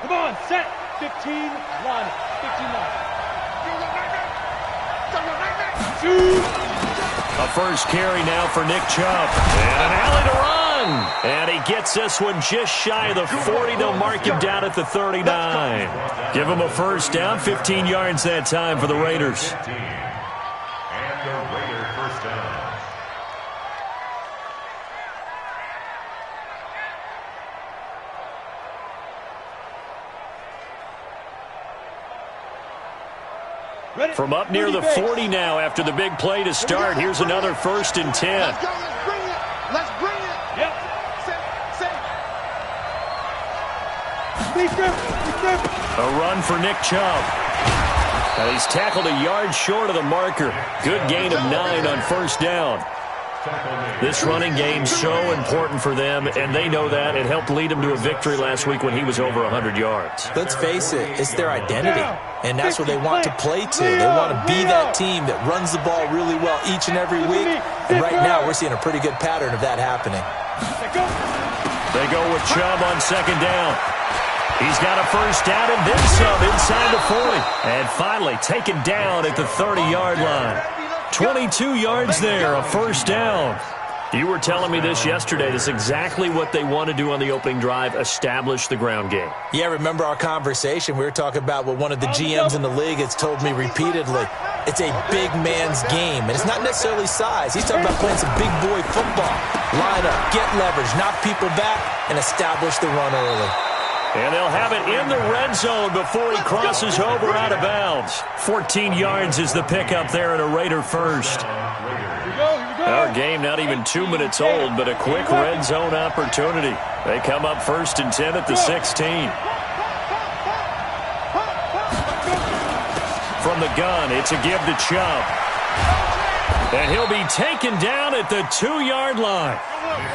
Come on, set. 15, line. 15, line. A first carry now for Nick Chubb. And an alley to run. And he gets this one just shy of the 40. They'll mark him down at the 39. Give him a first down. 15 yards that time for the Raiders. And the Raider first down. From up near the 40 now after the big play to start. Here's another 1st and 10. Let's go. Let's bring it. Let's bring it. Yep. Set. A run for Nick Chubb. And he's tackled a yard short of the marker. Good gain of 9 on first down. This running game's so important for them, and they know that. It helped lead them to a victory last week when he was over 100 yards. Let's face it, it's their identity, and that's what they want to play to. They want to be that team that runs the ball really well each and every week, and right now we're seeing a pretty good pattern of that happening. They go with Chubb on 2nd down. He's got a first down and then some inside the 40. And finally taken down at the 30-yard line. 22 yards there, a first down. You were telling me this yesterday. This is exactly what they want to do on the opening drive, establish the ground game. Yeah, remember our conversation? We were talking about what one of the GMs in the league has told me repeatedly. It's a big man's game, and it's not necessarily size. He's talking about playing some big boy football. Line up, get leverage, knock people back, and establish the run early. And they'll have it in the red zone before he crosses over out of bounds. 14 yards is the pickup there at a Raider first. Our game not even 2 minutes old, but a quick red zone opportunity. They come up 1st and 10 at the 16. From the gun, it's a give to Chubb. And he'll be taken down at the 2-yard line.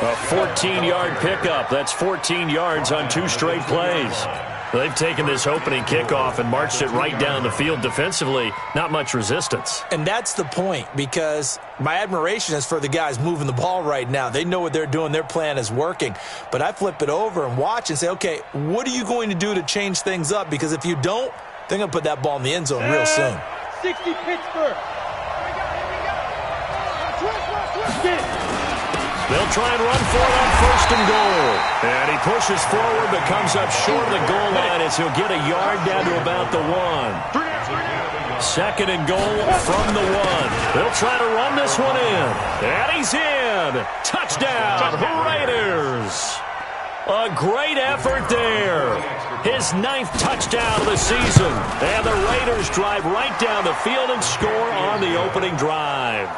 A 14-yard pickup. That's 14 yards on 2 straight plays. They've taken this opening kickoff and marched it right down the field defensively. Not much resistance. And that's the point, because my admiration is for the guys moving the ball right now. They know what they're doing. Their plan is working. But I flip it over and watch and say, okay, what are you going to do to change things up? Because if you don't, they're going to put that ball in the end zone real soon. 60 Pittsburgh. They'll try and run for it on 1st and goal. And he pushes forward but comes up short of the goal line as he'll get a yard down to about the 1. 2nd and goal from the 1. They'll try to run this one in. And he's in. Touchdown, Raiders. A great effort there. His 9th touchdown of the season. And the Raiders drive right down the field and score on the opening drive.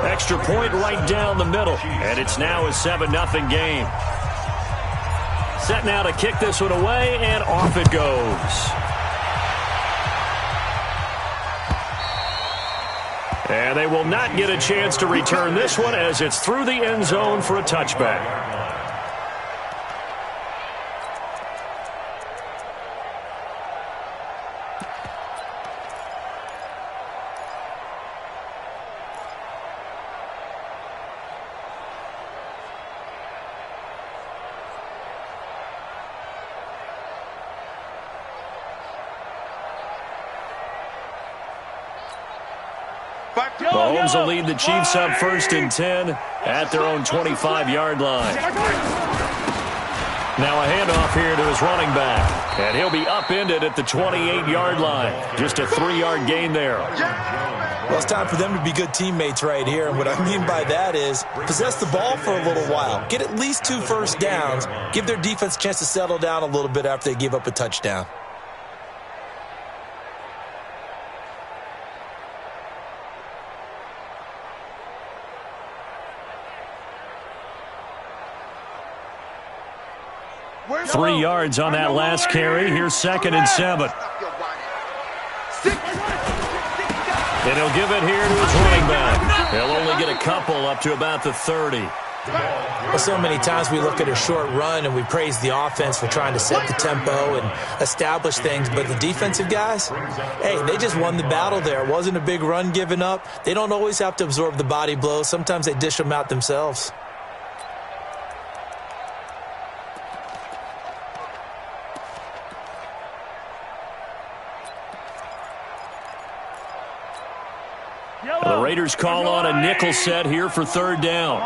Extra point right down the middle. And it's now a 7-0 game. Set now to kick this one away, and off it goes. And they will not get a chance to return this one as it's through the end zone for a touchback. Mahomes will lead the Chiefs up 1st and 10 at their own 25-yard line. Now a handoff here to his running back. And he'll be upended at the 28-yard line. Just a 3-yard gain there. Well, it's time for them to be good teammates right here. And what I mean by that is possess the ball for a little while. Get at least 2 first downs. Give their defense a chance to settle down a little bit after they give up a touchdown. Three yards on that last carry. Here's 2nd and 7. And he'll give it here to his running back. He'll only get a couple up to about the 30. Well, so many times we look at a short run and we praise the offense for trying to set the tempo and establish things, but the defensive guys, hey, they just won the battle there. It wasn't a big run given up. They don't always have to absorb the body blows. Sometimes they dish them out themselves. The Raiders call on a nickel set here for third down.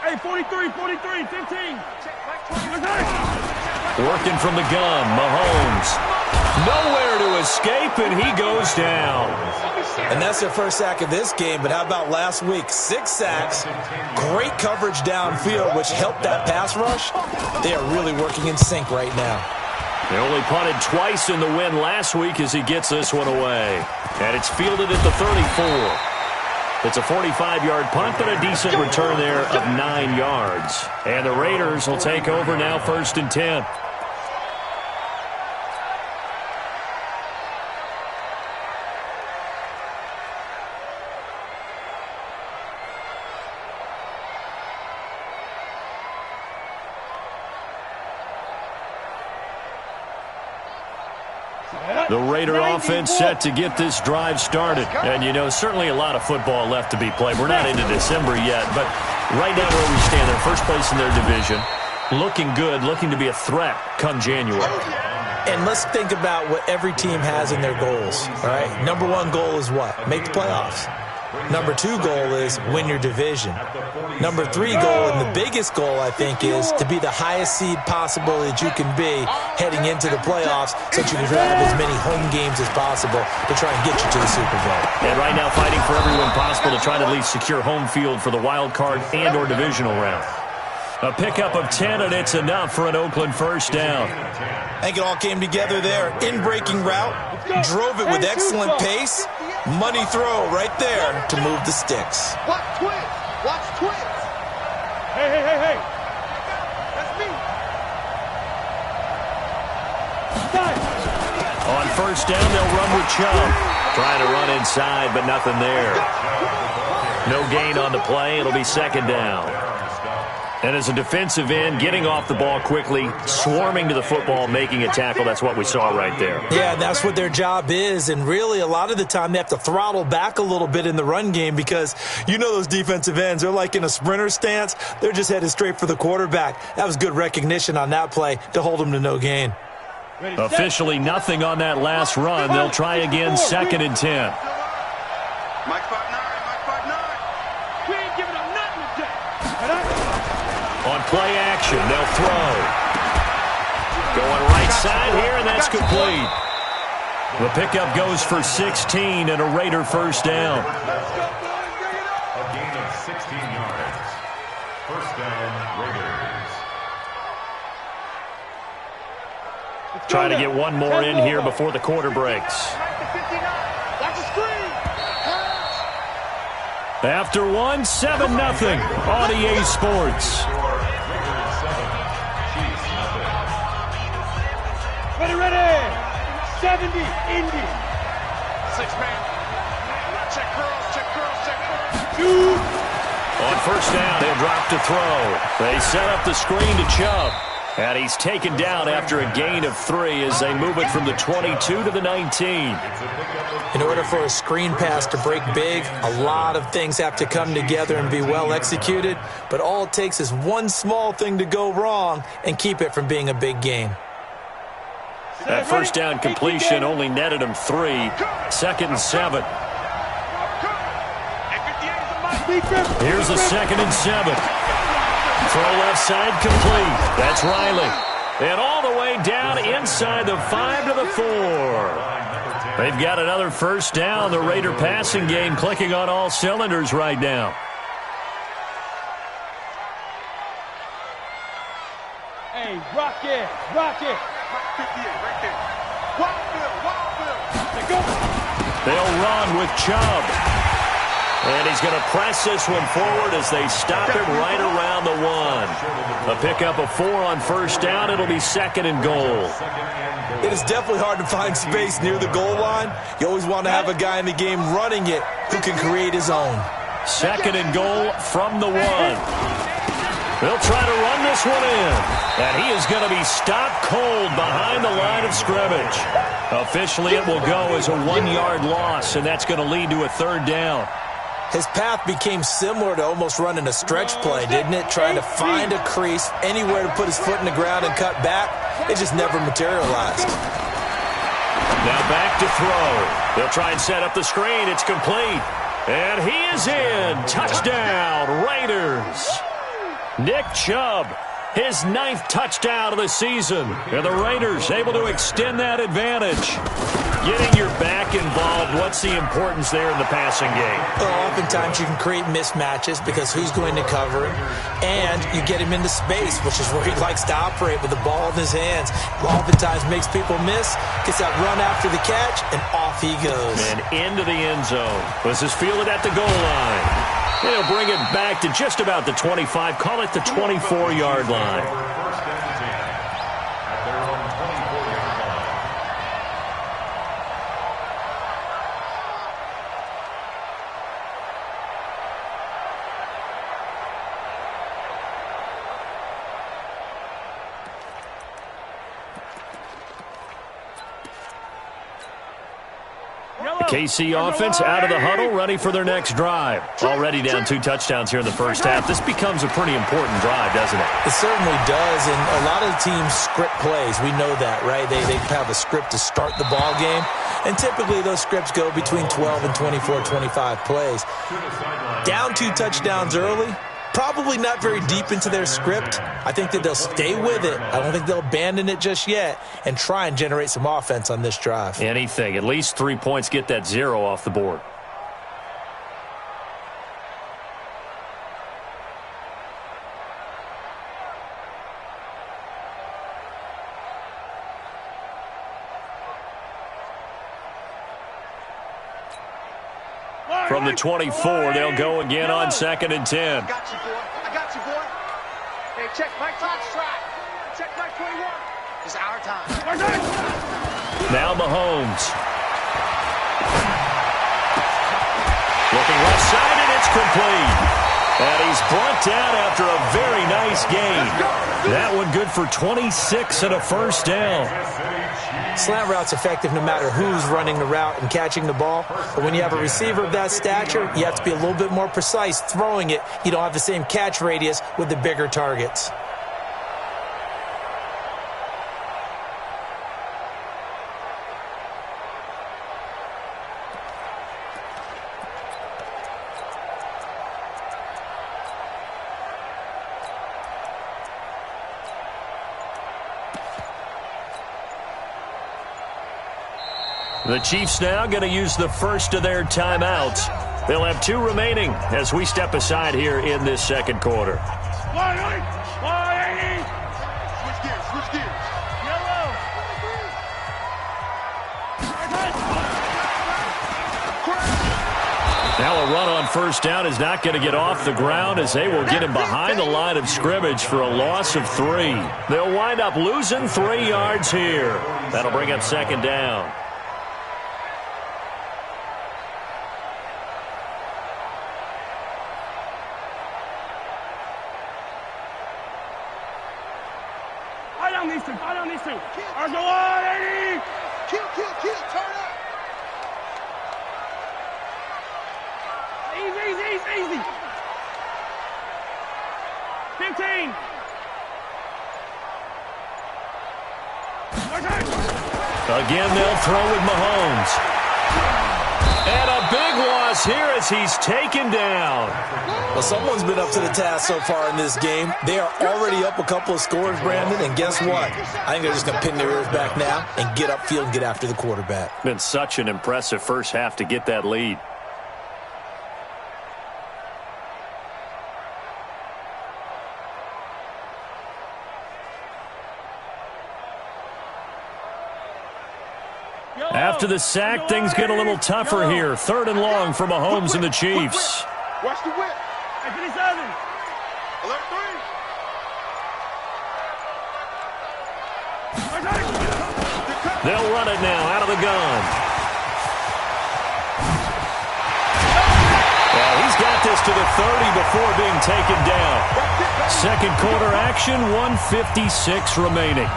Hey, 43, 15. Working from the gun, Mahomes. Nowhere to escape, and he goes down. And that's their first sack of this game, but how about last week? 6 sacks, great coverage downfield, which helped that pass rush. They are really working in sync right now. They only punted twice in the win last week as he gets this one away. And it's fielded at the 34. It's a 45-yard punt, but a decent return there of 9 yards. And the Raiders will take over now, 1st and 10. The Raider offense set to get this drive started. And, you know, certainly a lot of football left to be played. We're not into December yet, but right now where we stand, they're first place in their division. Looking good, looking to be a threat come January. And let's think about what every team has in their goals, all right? Number 1 goal is what? Make the playoffs. Number 2 goal is win your division. Number 3 goal, and the biggest goal, I think, is to be the highest seed possible that you can be heading into the playoffs so that you can have as many home games as possible to try and get you to the Super Bowl. And right now fighting for every win possible to try to at least secure home field for the wild card and or divisional round. A pickup of 10, and it's enough for an Oakland first down. I think it all came together there. In-breaking route, drove it with excellent pace. Money throw right there to move the sticks. Watch twins. Watch twins. Hey. That's me. On first down, they'll run with Chubb. Trying to run inside, but nothing there. No gain on the play. It'll be 2nd down. And as a defensive end, getting off the ball quickly, swarming to the football, making a tackle, that's what we saw right there. Yeah, that's what their job is. And really, a lot of the time, they have to throttle back a little bit in the run game because you know those defensive ends, they're like in a sprinter stance. They're just headed straight for the quarterback. That was good recognition on that play to hold them to no gain. Officially nothing on that last run. They'll try again, 2nd and 10. Mike 5'9". We ain't giving up nothing today. On play action, they'll throw. Going right side here, and that's complete. The pickup goes for 16 and a Raider first down. A gain of 16 yards. First down, Raiders. Trying to get one more in here before the quarter breaks. After one, 7-0 on EA Sports. Ready. 70, Indy. 6-man. Check curls. 2. On first down, they'll drop to throw. They set up the screen to Chubb. And he's taken down after a gain of 3 as they move it from the 22 to the 19. In order for a screen pass to break big, a lot of things have to come together and be well executed. But all it takes is one small thing to go wrong and keep it from being a big game. That first down completion only netted him 3. 2nd and 7. Here's a 2nd and 7. Throw left side complete. That's Riley. And all the way down inside the 5 to the 4. They've got another first down. The Raider passing game clicking on all cylinders right now. Hey, rock it. 58 right there. Wild Bill. They'll run with Chubb. And he's going to press this one forward as they stop it right around the 1. A pickup of 4 on first down. It'll be 2nd and goal. It is definitely hard to find space near the goal line. You always want to have a guy in the game running it who can create his own. 2nd and goal from the 1. They'll try to run this one in. And he is going to be stopped cold behind the line of scrimmage. Officially, it will go as a 1-yard loss, and that's going to lead to a 3rd down. His path became similar to almost running a stretch play, didn't it? Trying to find a crease, anywhere to put his foot in the ground and cut back. it just never materialized. Now back to throw. They'll try and set up the screen. It's complete. And he is in. Touchdown, Raiders. Nick Chubb, his 9th touchdown of the season. And the Raiders able to extend that advantage. Getting your back involved, what's the importance there in the passing game? Well, oftentimes you can create mismatches because who's going to cover him, and you get him into space, which is where he likes to operate with the ball in his hands. Oftentimes makes people miss, gets that run after the catch, and off he goes. And into the end zone. This is fielded at the goal line. And he'll bring it back to just about the 25, call it the 24-yard line. First down and 10 at their own 24-yard line. KC offense out of the huddle, ready for their next drive. Already down 2 touchdowns here in the first half. This becomes a pretty important drive, doesn't it? It certainly does, and a lot of the teams script plays. We know that, right? They have a script to start the ball game, and typically those scripts go between 12 and 24, 25 plays. Down 2 touchdowns early, probably not very deep into their script. I think that they'll stay with it. I don't think they'll abandon it just yet and try and generate some offense on this drive. Anything. At least 3 points, get that 0 off the board. From the 24, they'll go again on 2nd and 10. I got you, boy. I got you, boy. Hey, check my time strike. Check my 21. It's our time. Now Mahomes. Looking left side, and it's complete. And he's brought down after a very nice gain. That one good for 26 and a first down. Slant route's effective no matter who's running the route and catching the ball. But when you have a receiver of that stature, you have to be a little bit more precise throwing it. You don't have the same catch radius with the bigger targets. The Chiefs now going to use the first of their timeouts. They'll have 2 remaining as we step aside here in this second quarter. 180. Switch gears, switch gears. Yellow. Now a run on first down is not going to get off the ground as they will get him behind the line of scrimmage for a loss of 3. They'll wind up losing 3 yards here. That'll bring up 2nd down. Fight on these 2. Ours go 180. Kill, turn up. Easy. 15. Again, they'll throw with Mahomes. And a big loss here as he's taken down. Well, someone's been up to the task so far in this game. They are already up a couple of scores, Brandon, and guess what? I think they're just going to pin their ears back now and get upfield and get after the quarterback. Been such an impressive first half to get that lead. After the sack, things get a little tougher here. 3rd and long for Mahomes and the Chiefs. Watch the whip. 57. Alert 3. They'll run it now out of the gun. Well, he's got this to the 30 before being taken down. Second quarter action, 1:56 remaining.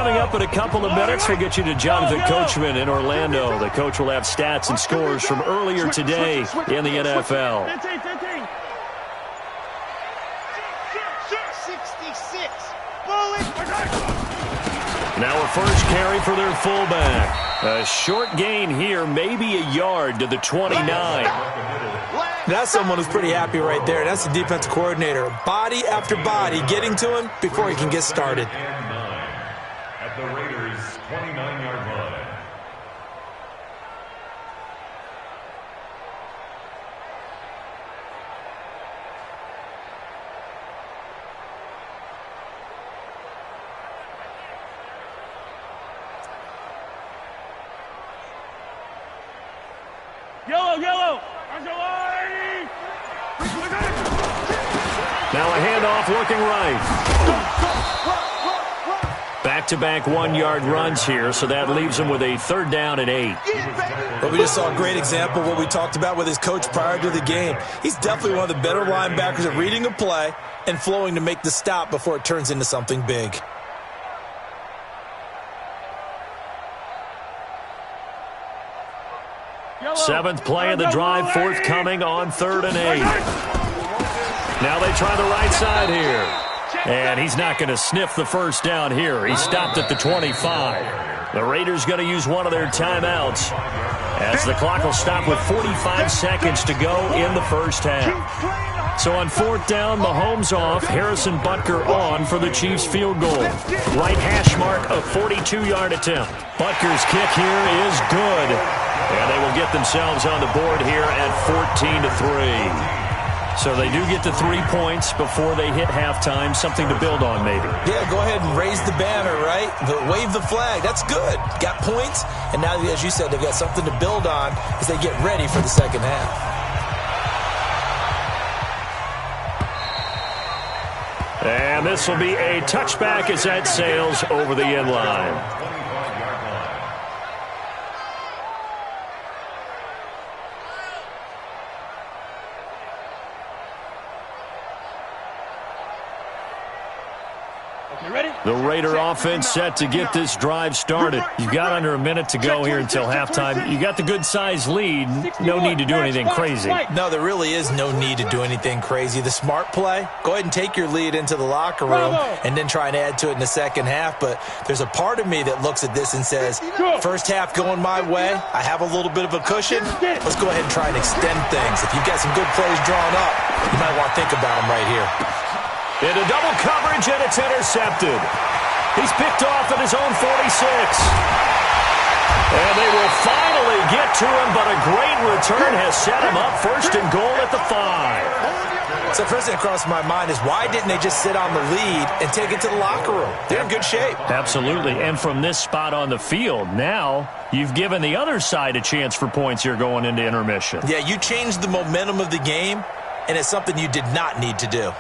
Coming up in a couple of minutes, we'll get you to Jonathan Coachman in Orlando. The coach will have stats and scores from earlier today in the NFL. 15. 66. Now a first carry for their fullback. A short gain here, maybe a yard to the 29. That's someone who's pretty happy right there. That's the defensive coordinator. Body after body getting to him before he can get started. At the Raiders' 29-yard line. Yellow. Now a handoff looking right. Back-to-back 1-yard runs here, so that leaves him with a 3rd down and 8. But we just saw a great example of what we talked about with his coach prior to the game. He's definitely one of the better linebackers at reading a play and flowing to make the stop before it turns into something big. Seventh play of the drive, forthcoming on 3rd and 8. Now they try the right side here. And he's not going to sniff the first down here. He stopped at the 25. The Raiders going to use one of their timeouts as the clock will stop with 45 seconds to go in the first half. So on 4th down, Mahomes off, Harrison Butker on for the Chiefs field goal. Right hash mark, a 42-yard attempt. Butker's kick here is good. And they will get themselves on the board here at 14-3. So they do get the 3 points before they hit halftime. Something to build on, maybe. Yeah, go ahead and raise the banner, right? Wave the flag. That's good. Got points. And now, as you said, they've got something to build on as they get ready for the second half. And this will be a touchback as that sails over the end line. The Raider offense set to get this drive started. You've got under a minute to go here until halftime. You got the good-sized lead. No need to do anything crazy. No, there really is no need to do anything crazy. The smart play, go ahead and take your lead into the locker room and then try and add to it in the second half. But there's a part of me that looks at this and says, first half going my way, I have a little bit of a cushion. Let's go ahead and try and extend things. If you've got some good plays drawn up, you might want to think about them right here. Into double coverage, and it's intercepted. He's picked off at his own 46. And they will finally get to him, but a great return has set him up 1st and goal at the 5. So the first thing that crossed my mind is why didn't they just sit on the lead and take it to the locker room? They're in good shape. Absolutely, and from this spot on the field, now you've given the other side a chance for points here going into intermission. Yeah, you changed the momentum of the game, and it's something you did not need to do.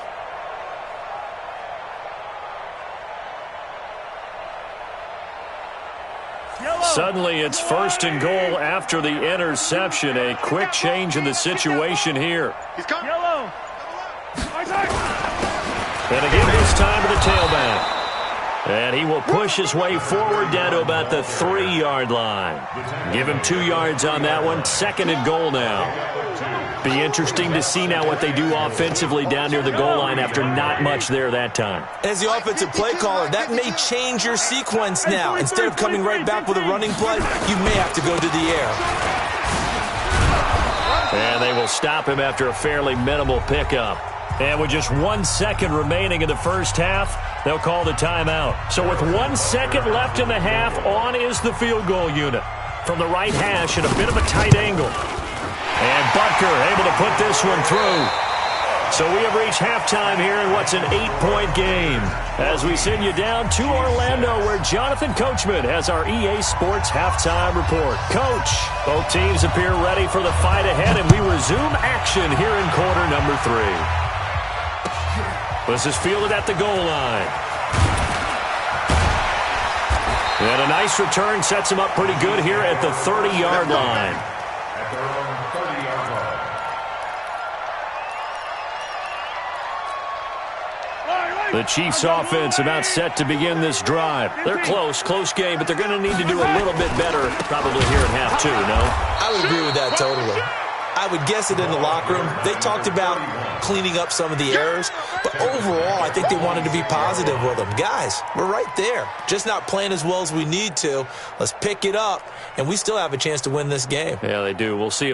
Suddenly, it's 1st and goal after the interception. A quick change in the situation here. Yellow. And again, this time to the tailback. And he will push his way forward down to about the 3-yard line. Give him 2 yards on that one. 2nd and goal now. Be interesting to see now what they do offensively down near the goal line after not much there that time. As the offensive play caller, that may change your sequence now. Instead of coming right back with a running play, you may have to go to the air. And they will stop him after a fairly minimal pickup. And with just 1 second remaining in the first half, they'll call the timeout. So with 1 second left in the half, on is the field goal unit. From the right hash at a bit of a tight angle. And Butker able to put this one through. So we have reached halftime here in what's an 8-point game. As we send you down to Orlando, where Jonathan Coachman has our EA Sports halftime report. Coach, both teams appear ready for the fight ahead, and we resume action here in quarter number 3. This is fielded at the goal line. And a nice return sets him up pretty good here at the 30-yard line. At their own 30-yard line. The Chiefs offense about set to begin this drive. They're close game, but they're going to need to do a little bit better probably here in half two, no? I would agree with that totally. I would guess it in the locker room. They talked about cleaning up some of the errors, but overall, I think they wanted to be positive with them. Guys, we're right there. Just not playing as well as we need to. Let's pick it up, and we still have a chance to win this game. Yeah, they do. We'll see.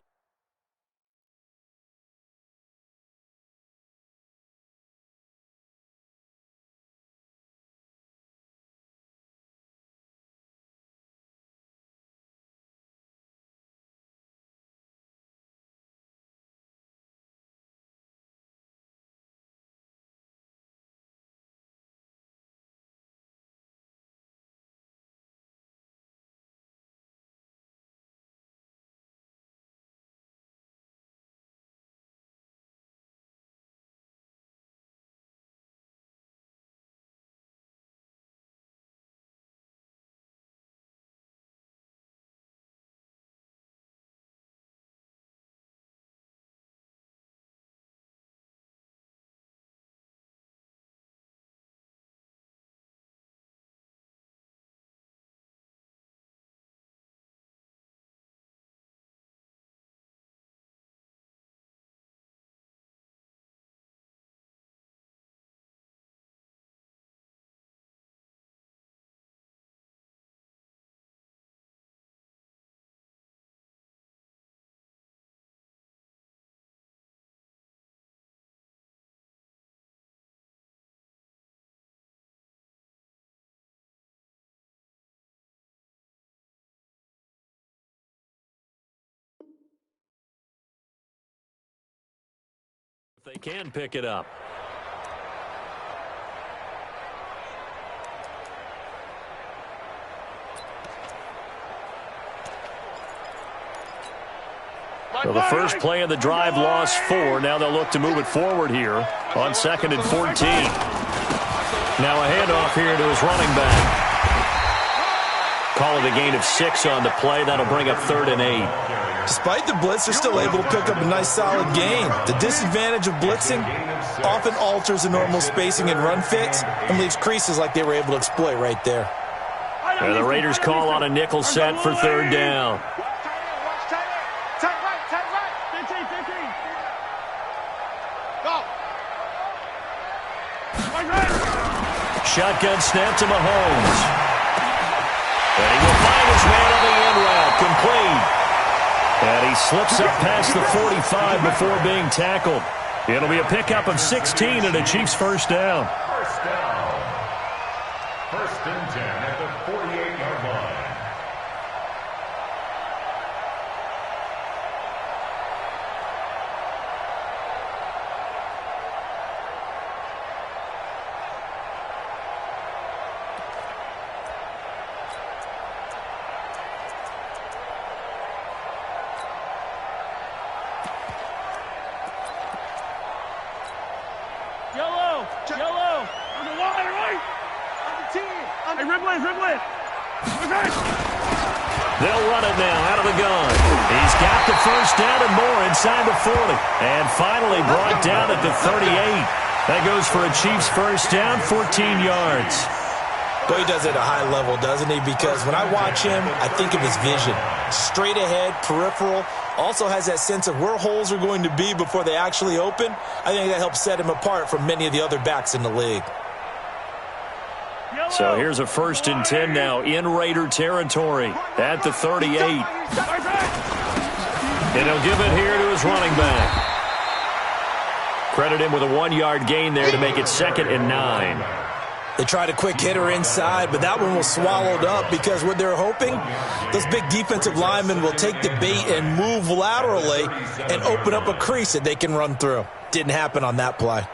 If they can pick it up. So the first play of the drive lost 4. Now they'll look to move it forward here on 2nd and 14. Now a handoff here to his running back. Call it a gain of 6 on the play. That'll bring up 3rd and 8. Despite the blitz, they're still able to pick up a nice solid gain. The disadvantage of blitzing often alters the normal spacing and run fits and leaves creases like they were able to exploit right there. And the Raiders call on a nickel set for 3rd down. Shotgun snap to Mahomes. And he will find his man on the end route, complete. And he slips up past the 45 before being tackled. It'll be a pickup of 16 and a Chiefs first down. First down. 1st and 10 at the 48-yard line. Yellow. On the line, right. On the team. Hey, Riblin. Okay. They'll run it now out of the gun. He's got the first down and more inside the 40. And finally brought down at the 38. That goes for a Chiefs first down, 14 yards. Boy, he does it at a high level, doesn't he? Because when I watch him, I think of his vision. Straight ahead, peripheral. Also has that sense of where holes are going to be before they actually open. I think that helps set him apart from many of the other backs in the league. So here's a 1st and 10 now in Raider territory at the 38. And he'll give it here to his running back. Credit him with a 1-yard gain there to make it 2nd and 9. They tried a quick hitter inside, but that one was swallowed up because what they're hoping, those big defensive linemen will take the bait and move laterally and open up a crease that they can run through. Didn't happen on that play.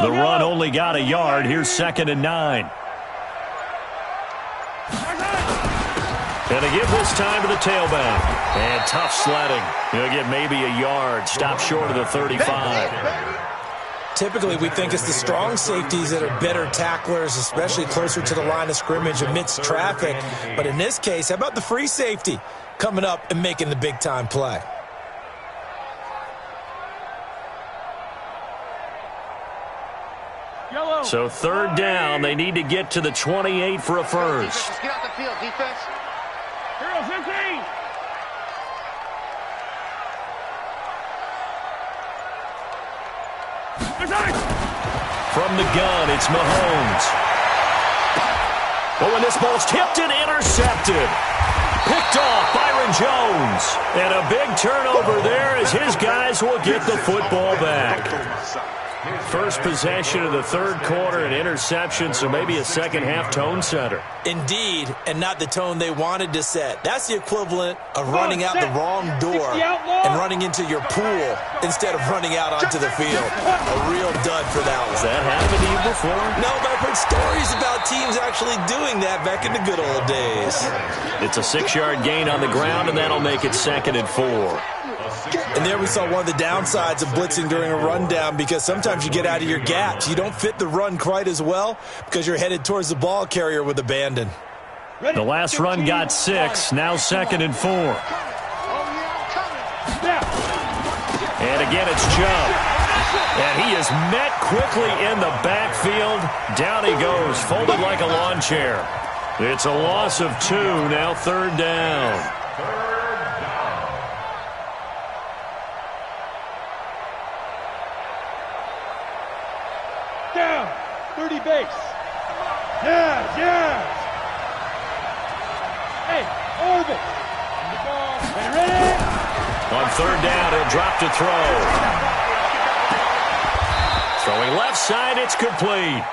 The run only got a yard. Here's 2nd and 9. And to give this time to the tailback. And tough sledding. He'll get maybe a yard. Stop short of the 35. Typically, we think it's the strong safeties that are better tacklers, especially closer to the line of scrimmage amidst traffic. But in this case, how about the free safety coming up and making the big-time play? Yellow. So third down, they need to get to the 28 for a first. Just get out the field, defense. Hero 15. From the gun, it's Mahomes. Oh, and this ball's tipped and intercepted. Picked off Byron Jones. And a big turnover there as his guys will get the football back. First possession of the third quarter, an interception, so maybe a second-half tone setter. Indeed, and not the tone they wanted to set. That's the equivalent of running out the wrong door and running into your pool instead of running out onto the field. A real dud for that one. Has that happened to you before? No, but I've heard stories about teams actually doing that back in the good old days. It's a 6-yard gain on the ground, and that'll make it 2nd and 4. And there we saw one of the downsides of blitzing during a rundown, because sometimes you get out of your gaps. You don't fit the run quite as well because you're headed towards the ball carrier with abandon. The last run got 6, now 2nd and 4. And again, it's Chubb. And he is met quickly in the backfield. Down he goes, folded like a lawn chair. It's a loss of 2, now 3rd down. Down. 30 base. Yes. Hey, Orvis. Ready? On 3rd down, he'll drop to throw. Throwing left side, it's complete.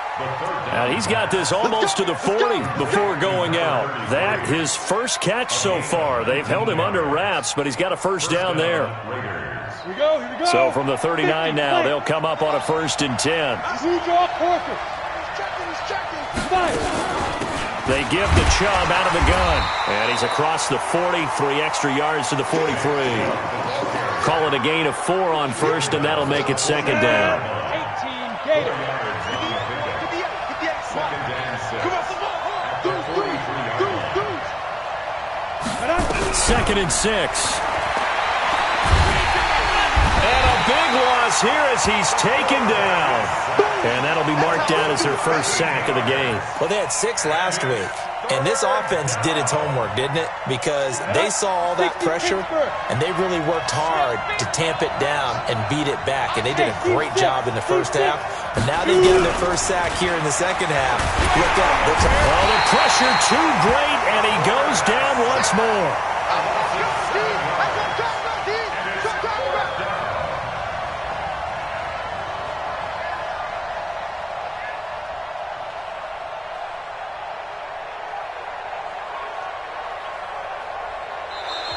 And he's got this almost to the 40 before going out. That his first catch so far. They've held him under wraps, but he's got a first down there. Here we go. So from the 39 now, they'll come up on a 1st and 10. They give the Chubb out of the gun. And he's across the 40, 3 extra yards to the 43. Call it a gain of 4 on 1st, and that'll make it 2nd down. 18 Gator. 2nd and 6. And a big loss here as he's taken down. And that'll be marked down as their first sack of the game. Well, they had 6 last week. And this offense did its homework, didn't it? Because they saw all that pressure, and they really worked hard to tamp it down and beat it back. And they did a great job in the first half. But now they've gotten their first sack here in the second half. Look out. Well, the pressure too great, and he goes down once more.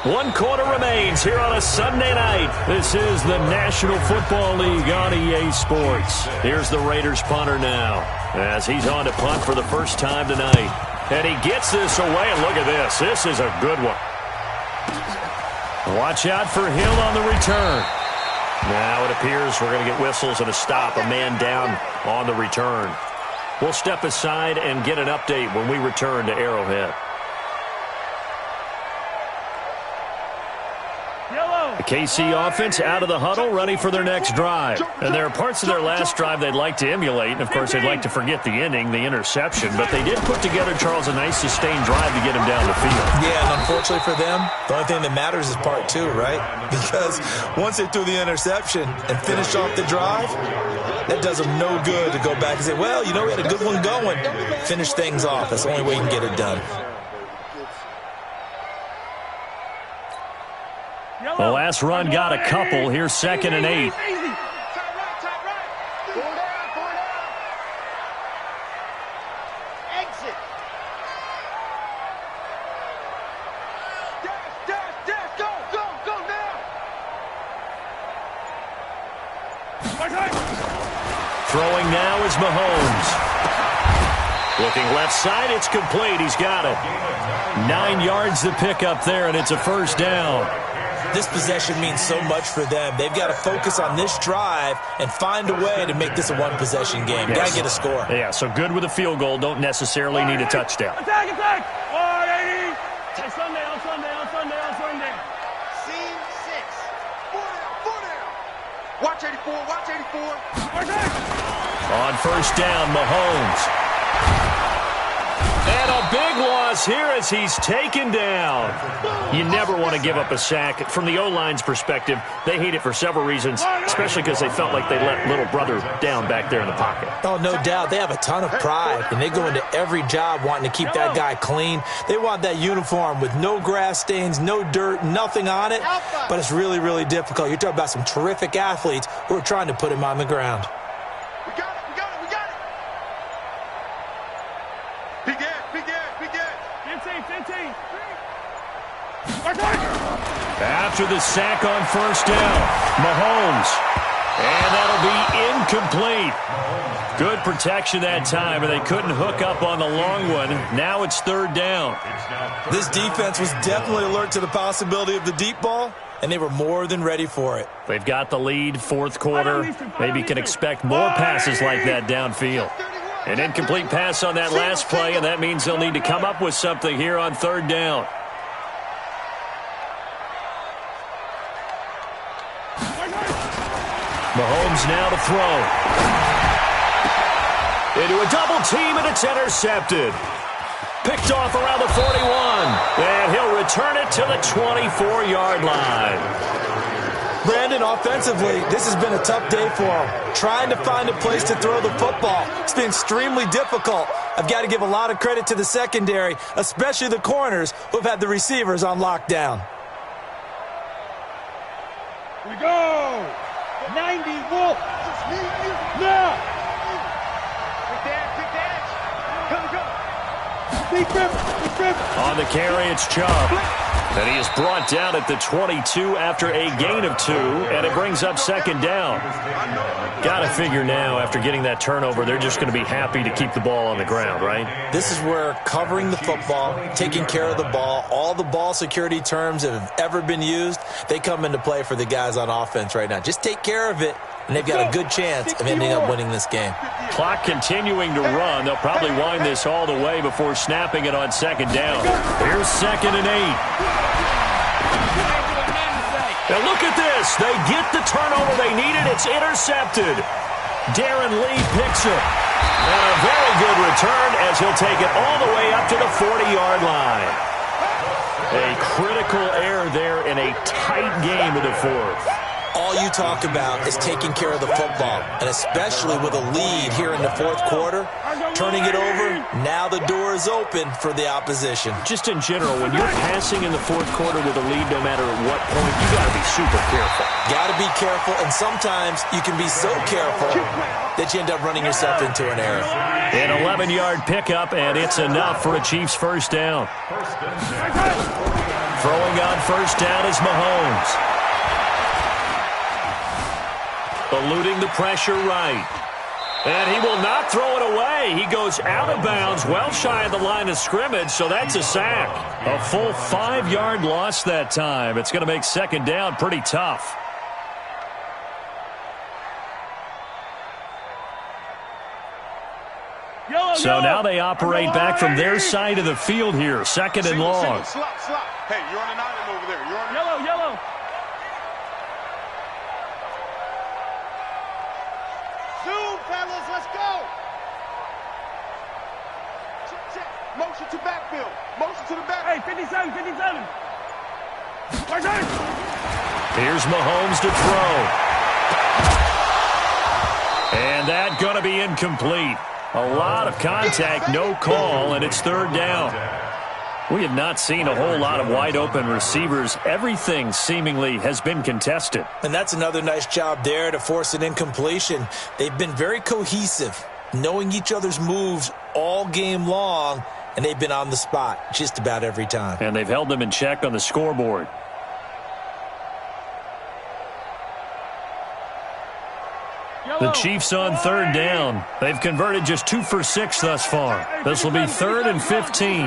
One quarter remains here on a Sunday night. This is the National Football League on EA Sports. Here's the Raiders punter now as he's on to punt for the first time tonight. And he gets this away, and look at this. This is a good one. Watch out for Hill on the return. Now it appears we're going to get whistles and a stop, a man down on the return. We'll step aside and get an update when we return to Arrowhead. The KC offense out of the huddle, ready for their next drive. And there are parts of their last drive they'd like to emulate. And, of course, they'd like to forget the inning, the interception. But they did put together, Charles, a nice sustained drive to get him down the field. Yeah, and unfortunately for them, the only thing that matters is part 2, right? Because once they threw the interception and finished off the drive, that does them no good to go back and say, well, you know, we had a good one going. Finish things off. That's the only way you can get it done. The last run got a couple. Here's 2nd and 8. Exit. Dash, go now. Throwing now is Mahomes. Looking left side, it's complete. He's got it. 9 yards to pick up there, and it's a first down. This possession means so much for them. They've got to focus on this drive and find a way to make this a one-possession game. Yes. Got to get a score. Yeah, so good with a field goal. Don't necessarily need a touchdown. Attack, attack! 180! Hey, Sunday, on Sunday, on Sunday, on Sunday. Scene 6. 4 down. Watch 84, watch 84. On first down, Mahomes. And a big loss here as he's taken down. You never want to give up a sack. From the O-line's perspective, they hate it for several reasons, especially because they felt like they let little brother down back there in the pocket. Oh, no doubt. They have a ton of pride, and they go into every job wanting to keep that guy clean. They want that uniform with no grass stains, no dirt, nothing on it. But it's really, really difficult. You're talking about some terrific athletes who are trying to put him on the ground. We got it, we got it, we got it. Big edge, big edge, big edge. 15. After the sack on first down, Mahomes. And that'll be incomplete. Good protection that time, and they couldn't hook up on the long one. Now it's third down. This defense was definitely alert to the possibility of the deep ball, and they were more than ready for it. They've got the lead, fourth quarter. Maybe can expect more passes like that downfield. An incomplete pass on that last play, and that means they'll need to come up with something here on third down. Mahomes now to throw. Into a double team, and it's intercepted. Picked off around the 41, and he'll return it to the 24-yard line. Brandon, offensively, this has been a tough day for him. Trying to find a place to throw the football. It's been extremely difficult. I've got to give a lot of credit to the secondary, especially the corners who've had the receivers on lockdown. We go! 90, Wolf! Now! Big edge. Come. Big grip! On the carry, it's Chubb. And he is brought down at the 22 after a gain of 2, and it brings up second down. Got to figure now, after getting that turnover, they're just going to be happy to keep the ball on the ground, right? This is where covering the football, taking care of the ball, all the ball security terms that have ever been used, they come into play for the guys on offense right now. Just take care of it, and they've got a good chance of ending up winning this game. Clock continuing to run. They'll probably wind this all the way before snapping it on second down. Here's 2nd and 8. Now look at this. They get the turnover they needed. It's intercepted. Darren Lee picks it. And a very good return as he'll take it all the way up to the 40-yard line. A critical error there in a tight game in the fourth. All you talk about is taking care of the football, and especially with a lead here in the fourth quarter, turning it over, now the door is open for the opposition. Just in general, when you're passing in the fourth quarter with a lead, no matter at what point, you got to be super careful. Got to be careful, and sometimes you can be so careful that you end up running yourself into an error. An 11-yard pickup, and it's enough for a Chiefs first down. Throwing on first down is Mahomes. Eluding the pressure right. And he will not throw it away. He goes out of bounds, well shy of the line of scrimmage, so that's a sack. A full 5-yard loss that time. It's going to make second down pretty tough. So now they operate back from their side of the field here, 2nd and long. Slop. Hey, you're on an island over there. You're on Yellow. Zoom, fellas, let's go. Check. Motion to backfield. Motion to the back. Hey, 57. Here's Mahomes to throw. And that going to be incomplete. A lot of contact, no call, and it's third down. We have not seen a whole lot of wide-open receivers. Everything seemingly has been contested. And that's another nice job there to force an incompletion. They've been very cohesive, knowing each other's moves all game long, and they've been on the spot just about every time. And they've held them in check on the scoreboard. The Chiefs on third down. They've converted just 2 for 6 thus far. This will be 3rd and 15.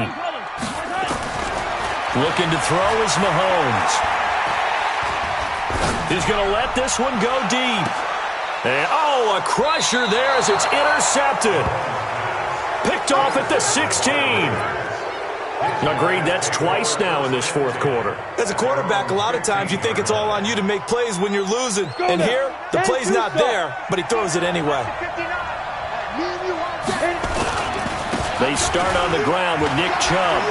Looking to throw is Mahomes. He's going to let this one go deep. And, oh, a crusher there as it's intercepted. Picked off at the 16. Agreed, that's twice now in this fourth quarter. As a quarterback, a lot of times you think it's all on you to make plays when you're losing. And here, the play's not there, but he throws it anyway. They start on the ground with Nick Chubb.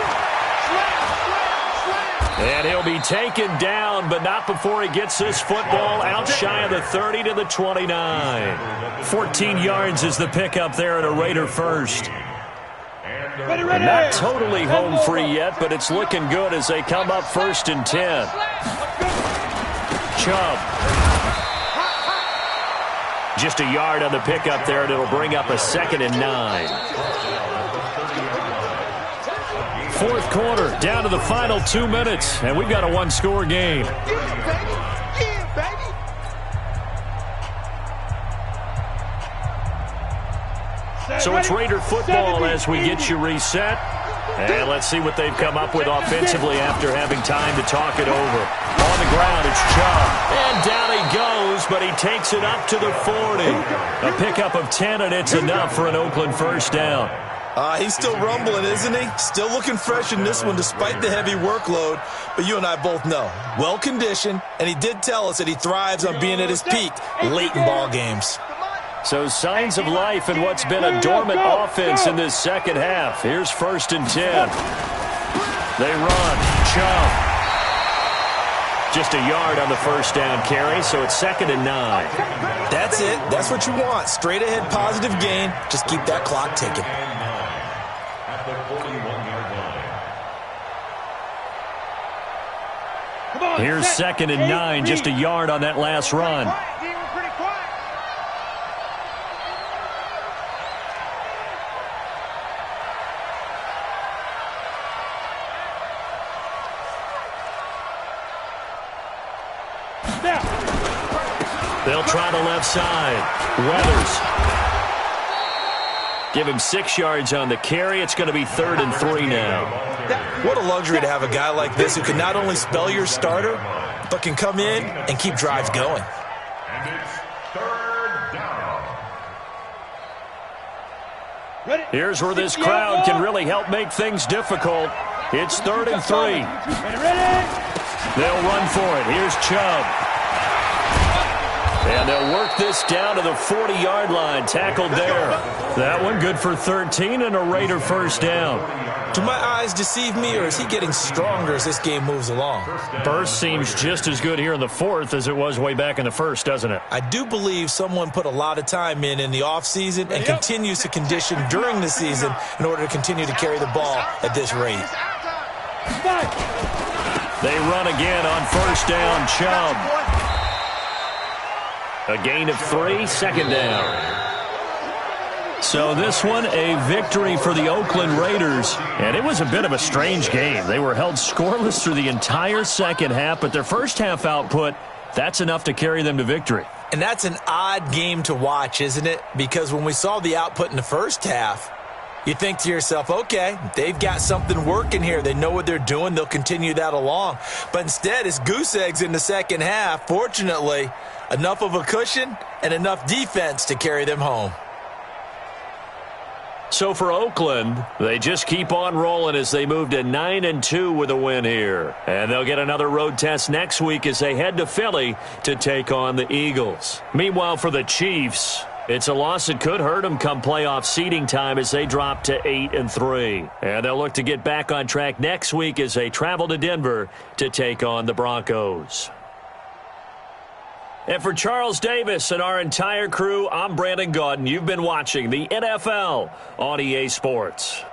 And he'll be taken down, but not before he gets this football out shy of the 30 to the 29. 14 yards is the pickup there at a Raider first. And not totally home free yet, but it's looking good as they come up 1st and 10. Chubb. Just a yard on the pickup there, and it'll bring up a 2nd and 9. Fourth quarter, down to the final 2 minutes, and we've got a one-score game. So it's Raider football as we get you reset. And let's see what they've come up with offensively after having time to talk it over. On the ground, it's Chubb. And down he goes, but he takes it up to the 40. A pickup of 10, and it's enough for an Oakland first down. He's still rumbling, isn't he? Still looking fresh in this one despite the heavy workload. But you and I both know, well-conditioned, and he did tell us that he thrives on being at his peak late in ball games. So signs of life in what's been a dormant offense in this second half. Here's 1st and 10. They run. Chubb. Just a yard on the first down carry, so it's 2nd and 9. That's it. That's what you want. Straight ahead positive gain. Just keep that clock ticking. Here's 2nd and 9, just a yard on that last run. They'll try the left side. Weathers. Give him 6 yards on the carry. It's going to be 3rd and 3 now. What a luxury to have a guy like this who can not only spell your starter, but can come in and keep drives going. And it's 3rd down. Here's where this crowd can really help make things difficult. It's 3rd and 3. They'll run for it. Here's Chubb. And they'll work this down to the 40-yard line. Tackled there. That one good for 13 and a Raider first down. Do my eyes deceive me, or is he getting stronger as this game moves along? Burst seems just as good here in the fourth as it was way back in the first, doesn't it? I do believe someone put a lot of time in the offseason and continues to condition during the season in order to continue to carry the ball at this rate. They run again on first down. Chubb. A gain of 3, 2nd down. So this one, a victory for the Oakland Raiders. And it was a bit of a strange game. They were held scoreless through the entire second half, but their first half output, that's enough to carry them to victory. And that's an odd game to watch, isn't it? Because when we saw the output in the first half, you think to yourself, okay, they've got something working here. They know what they're doing. They'll continue that along. But instead, it's goose eggs in the second half. Fortunately, enough of a cushion and enough defense to carry them home. So for Oakland, they just keep on rolling as they move to 9-2 with a win here. And they'll get another road test next week as they head to Philly to take on the Eagles. Meanwhile, for the Chiefs, it's a loss that could hurt them come playoff seeding time as they drop to 8-3. And they'll look to get back on track next week as they travel to Denver to take on the Broncos. And for Charles Davis and our entire crew, I'm Brandon Gaudin. You've been watching the NFL on EA Sports.